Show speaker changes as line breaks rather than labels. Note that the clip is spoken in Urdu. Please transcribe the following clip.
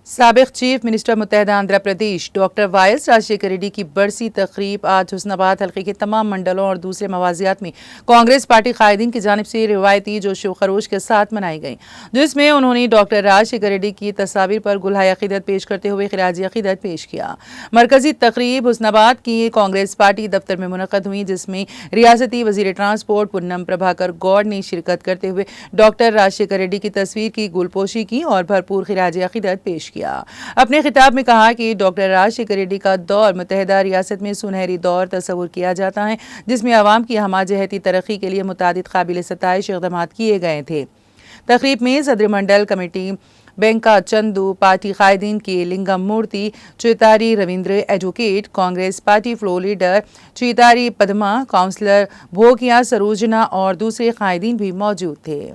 سابق چیف منسٹر متحدہ Andhra Pradesh doctor Y S Rajasekhar Reddy کی برسی تقریب آج حسن آباد حلقے کے تمام منڈلوں اور دوسرے موازیات میں کانگریس پارٹی قائدین کی جانب سے روایتی جوش و خروش کے ساتھ منائی گئی، جس میں انہوں نے ڈاکٹر راجشیکھر ریڈی کی تصاویر پر گلہائے عقیدت پیش کرتے ہوئے خراج عقیدت پیش کیا۔ مرکزی تقریب حسن آباد کی کانگریس پارٹی دفتر میں منعقد ہوئی، جس میں ریاستی وزیر ٹرانسپورٹ پونم پربھاکر گوڑ نے شرکت کرتے ہوئے ڈاکٹر راجشیکھر ریڈی کی تصویر کی گلپوشی کی اور بھرپور خراج عقیدت پیش کیا۔ اپنے خطاب میں کہا کہ ڈاکٹر راجشیکھر ریڈی کا دور متحدہ ریاست میں سنہری دور تصور کیا جاتا ہے، جس میں عوام کی ہمہ جہتی ترقی کے لیے متعدد قابل ستائش اقدامات کیے گئے تھے۔ تقریب میں صدر منڈل کمیٹی بینکا چندو، پارٹی قائدین کے Lingam Murthy, Chitari Ravinder advocate, Congress party floor leader Chitari Padma, councillor Bhogaiah Sarojana اور دوسرے قائدین بھی موجود تھے۔